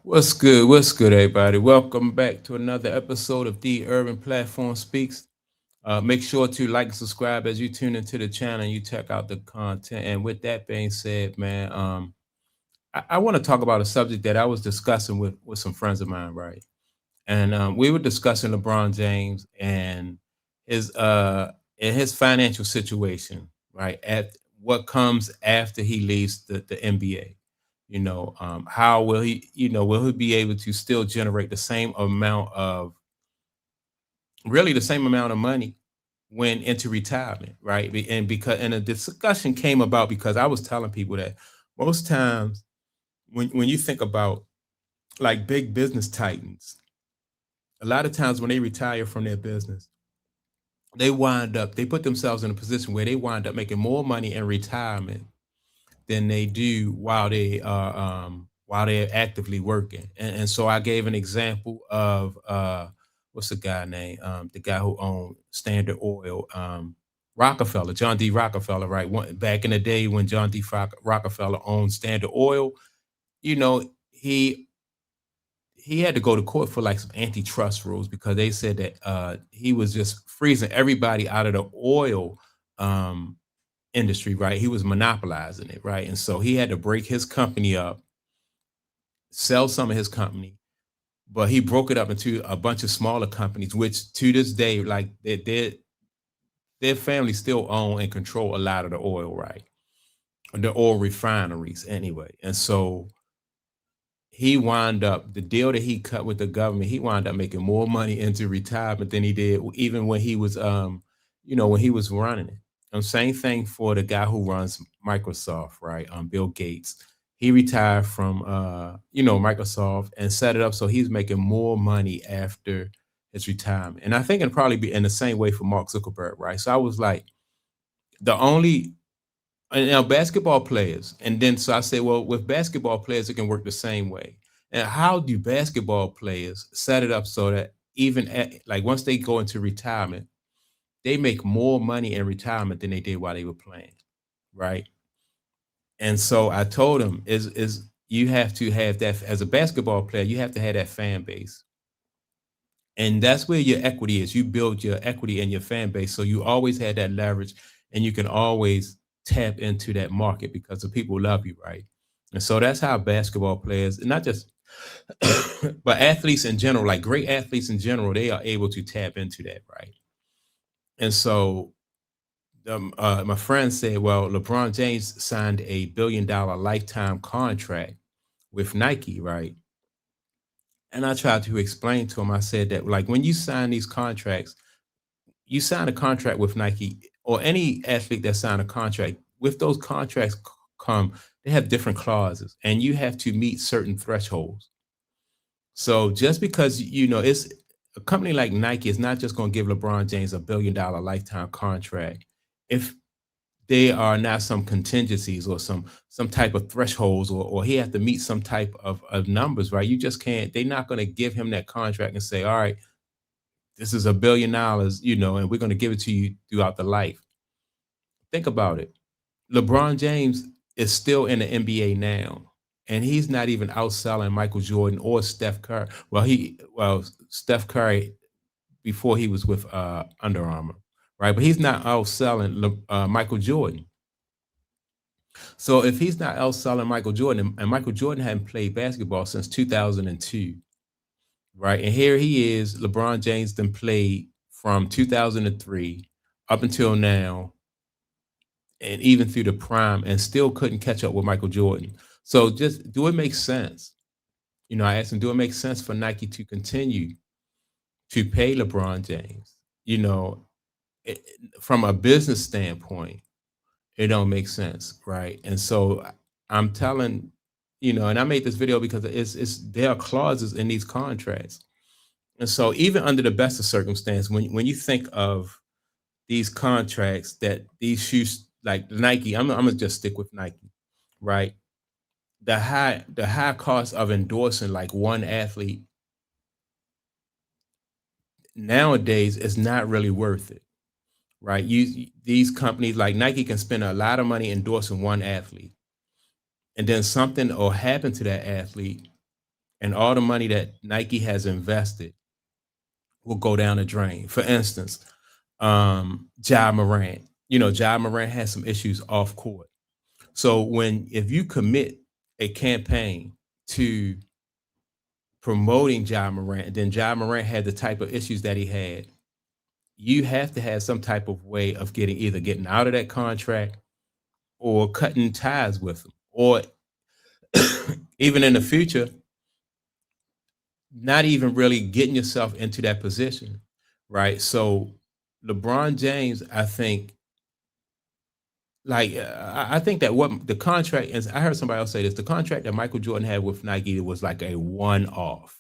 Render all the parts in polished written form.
What's good? What's good, everybody? Welcome back to another episode of The Urban Platform Speaks. Make sure to like and subscribe as you tune into the channel and you check out the content. And with that being said, man, I want to talk about a subject that I was discussing with some friends of mine, right? And we were discussing LeBron James his and his financial situation, right? At what comes after he leaves the NBA. How will will he be able to still generate the same amount of really the same amount of money when into retirement, right? And the discussion came about because I was telling people that most times when you think about like big business titans, a lot of times when they retire from their business, they put themselves in a position where they wind up making more money in retirement than they do while they're actively working. And so I gave an example of what's the guy name? The guy who owned Standard Oil, Rockefeller, John D. Rockefeller, right? Back in the day when John D. Rockefeller owned Standard Oil, you know, he he had to go to court for like some antitrust rules because they said that he was just freezing everybody out of the oil um, industry, right? He was monopolizing it, right? And so he had to break his company up, sell some of his company, but he broke it up into a bunch of smaller companies, which to this day, like their family still own and control a lot of the oil, right? The oil refineries anyway. And so he wound up the deal that he cut with the government, he wound up making more money into retirement than he did even when he was when he was running it. Same thing for the guy who runs Microsoft, right? Bill Gates. He retired from Microsoft and set it up so he's making more money after his retirement. And I think it'd probably be in the same way for Mark Zuckerberg, right? So I was like, the only and now basketball players, and then so I say, well, with basketball players, it can work the same way. And how do basketball players set it up so that like once they go into retirement, they make more money in retirement than they did while they were playing, right? And so I told him is you have to have that as a basketball player, you have to have that fan base. And that's where your equity is. You build your equity in your fan base. So you always had that leverage and you can always tap into that market because the people love you, right? And so that's how basketball players, and not just but athletes in general, like great athletes in general, they are able to tap into that, right? And so my friend said, well, LeBron James signed a $1 billion lifetime contract with Nike, right? And I tried to explain to him, I said that like when you sign these contracts, you sign a contract with Nike or any athlete that signed a contract, with those contracts come, they have different clauses and you have to meet certain thresholds. So just because it's a company like Nike is not just going to give LeBron James a $1 billion lifetime contract if there are not some contingencies or some type of thresholds or he have to meet some type of numbers, right? You just can't, they're not going to give him that contract and say, all right, this is $1 billion, and we're going to give it to you throughout the life. Think about it. LeBron James is still in the NBA now, and he's not even outselling Michael Jordan or Steph Curry. Well, Steph Curry before he was with Under Armour, right? But he's not outselling Michael Jordan. So if he's not outselling Michael Jordan, and Michael Jordan hadn't played basketball since 2002, right? And here he is, LeBron James then played from 2003 up until now, and even through the prime, and still couldn't catch up with Michael Jordan. So just do it make sense? I asked him, do it make sense for Nike to continue to pay LeBron James? You know, it, from a business standpoint, it don't make sense, right? And so I'm telling, and I made this video because it's there are clauses in these contracts. And so even under the best of circumstance, when you think of these contracts that these shoes like Nike, I'm gonna just stick with Nike, right? The high cost of endorsing like one athlete nowadays is not really worth it, right? These companies like Nike can spend a lot of money endorsing one athlete, and then something will happen to that athlete, and all the money that Nike has invested will go down the drain. For instance, Ja Morant. Ja Morant has some issues off court. So if you commit a campaign to promoting Ja Morant, and then Ja Morant had the type of issues that he had, you have to have some type of way of getting out of that contract or cutting ties with him, or even in the future, not even really getting yourself into that position, right? So LeBron James, I think, I think that what the contract is, I heard somebody else say this, the contract that Michael Jordan had with Nike was like a one-off.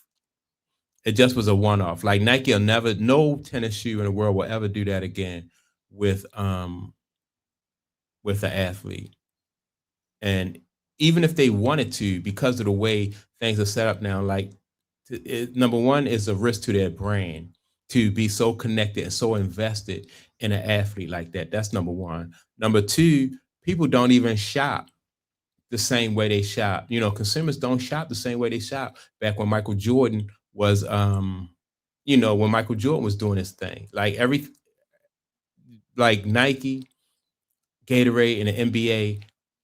It just was a one-off. Like Nike will never, no tennis shoe in the world will ever do that again with with the athlete. And even if they wanted to, because of the way things are set up now, like number one is a risk to their brand to be so connected and so invested in an athlete like that. That's number one. Number two, people don't even shop the same way they shop. Consumers don't shop the same way they shop back when Michael Jordan was when Michael Jordan was doing his thing. Like Nike, Gatorade, and the NBA,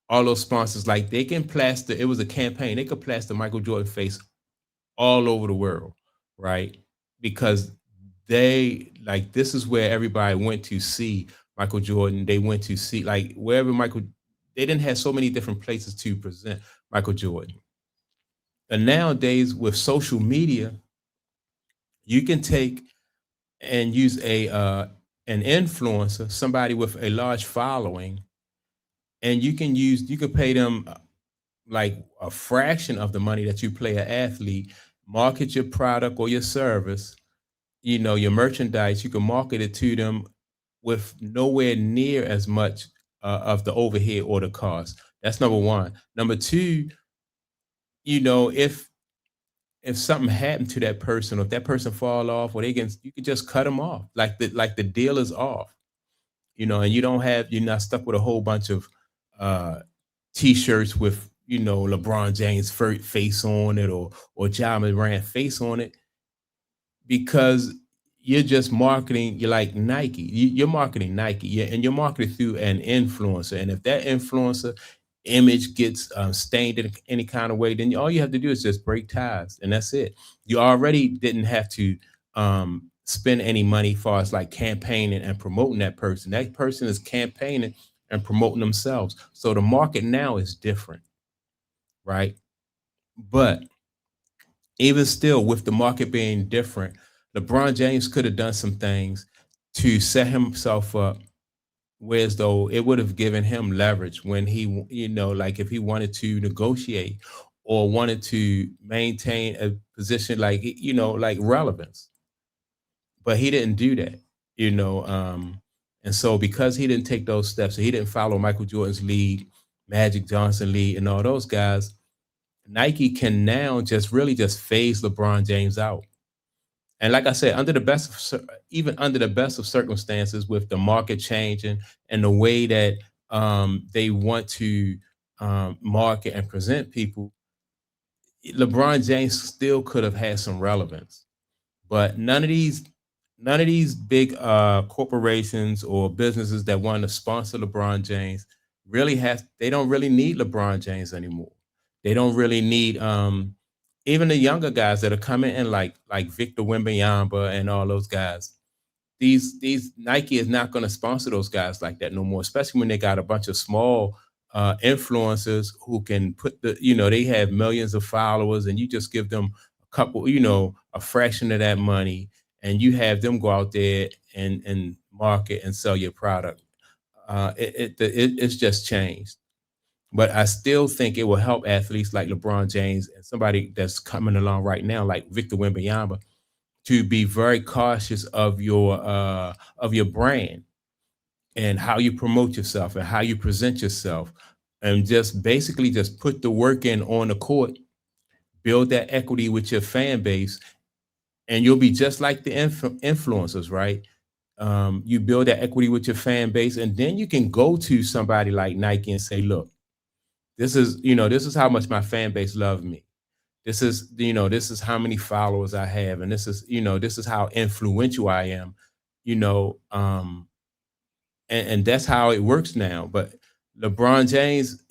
all those sponsors, like they can plaster, it was a campaign, they could plaster Michael Jordan face all over the world, right? Because this is where everybody went to see Michael Jordan. They went to see like wherever they didn't have so many different places to present Michael Jordan. And nowadays with social media, you can take and use a an influencer, somebody with a large following, and you can pay them like a fraction of the money that you pay an athlete, market your product or your service, your merchandise, you can market it to them with nowhere near as much of the overhead or the cost. That's number one. Number two, if something happened to that person, or if that person fall off, or you can just cut them off. Like the deal is off, and you're not stuck with a whole bunch of uh t-shirts with LeBron James face on it, or Ja Morant face on it, because you're just marketing. You're like Nike. You're marketing Nike, yeah, and you're marketing through an influencer. And if that influencer image gets stained in any kind of way, then all you have to do is just break ties, and that's it. You already didn't have to spend any money far as like campaigning and promoting that person. That person is campaigning and promoting themselves. So the market now is different, right? But even still, with the market being different, LeBron James could have done some things to set himself up, whereas though it would have given him leverage when like if he wanted to negotiate or wanted to maintain a position like, like relevance. But he didn't do that, you know. And so because he didn't take those steps, he didn't follow Michael Jordan's lead, Magic Johnson lead, and all those guys, Nike can now just really just phase LeBron James out. And like I said, even under the best of circumstances, with the market changing and the way that they want to market and present people, LeBron James still could have had some relevance. But none of these big corporations or businesses that want to sponsor LeBron James they don't really need LeBron James anymore. They don't really need even the younger guys that are coming in, like Victor Wembanyama and all those guys. These Nike is not going to sponsor those guys like that no more, especially when they got a bunch of small influencers who can they have millions of followers, and you just give them a couple, a fraction of that money, and you have them go out there and market and sell your product. It's just changed. But I still think it will help athletes like LeBron James and somebody that's coming along right now, like Victor Wembanyama, to be very cautious of your brand and how you promote yourself and how you present yourself, and just basically just put the work in on the court, build that equity with your fan base, and you'll be just like the influencers, right? You build that equity with your fan base, and then you can go to somebody like Nike and say, look, this is how much my fan base love me. This is, this is how many followers I have, and this is, this is how influential I am, you know, and that's how it works now. But LeBron James,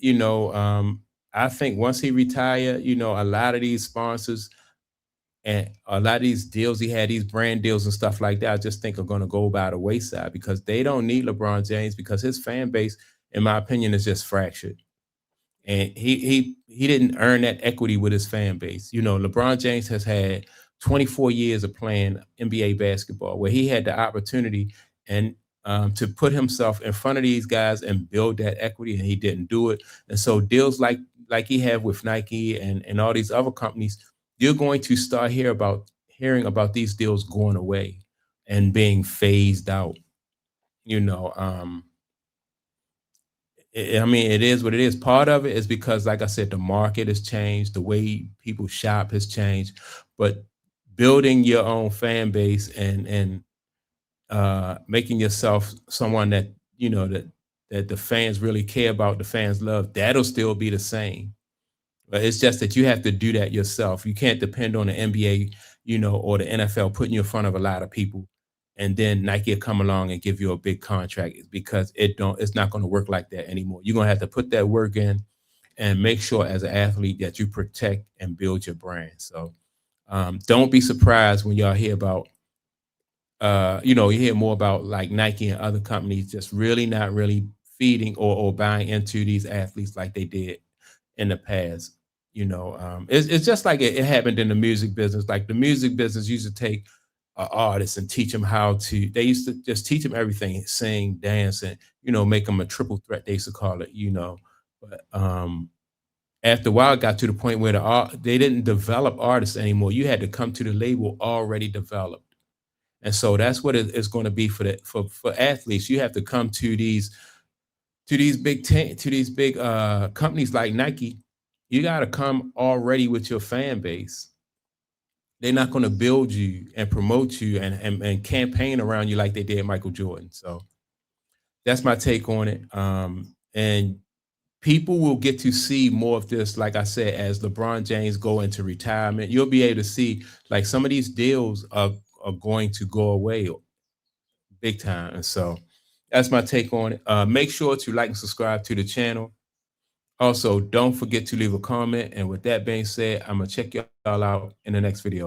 I think once he retire, a lot of these sponsors and a lot of these deals he had, these brand deals and stuff like that, I just think are going to go by the wayside because they don't need LeBron James because his fan base, in my opinion, is just fractured, and he didn't earn that equity with his fan base. LeBron James has had 24 years of playing NBA basketball, where he had the opportunity and to put himself in front of these guys and build that equity, and he didn't do it. And so deals like he had with Nike and all these other companies, you're going to start hearing about these deals going away and being phased out. You know, I mean, it is what it is. Part of it is because, like I said, the market has changed, the way people shop has changed. But building your own fan base and making yourself someone that that the fans really care about, the fans love, that'll still be the same. But it's just that you have to do that yourself. You can't depend on the NBA, or the NFL putting you in front of a lot of people, and then Nike will come along and give you a big contract because it's not going to work like that anymore. You're gonna have to put that work in and make sure as an athlete that you protect and build your brand. So don't be surprised when y'all hear about you hear more about like Nike and other companies just really not really feeding or buying into these athletes like they did in the past. It's just like it happened in the music business. Like the music business used to take artists and teach them how to. They used to just teach them everything, sing, dance, and make them a triple threat. They used to call it. But after a while, it got to the point where they didn't develop artists anymore. You had to come to the label already developed, and so that's what it's going to be for athletes. You have to come to these big companies like Nike. You got to come already with your fan base. They're not going to build you and promote you and campaign around you like they did Michael Jordan. So that's my take on it. And people will get to see more of this, like I said, as LeBron James go into retirement. You'll be able to see like some of these deals are going to go away big time. And so that's my take on it. Make sure to like and subscribe to the channel. Also, don't forget to leave a comment. And with that being said, I'm going to check y'all out in the next video.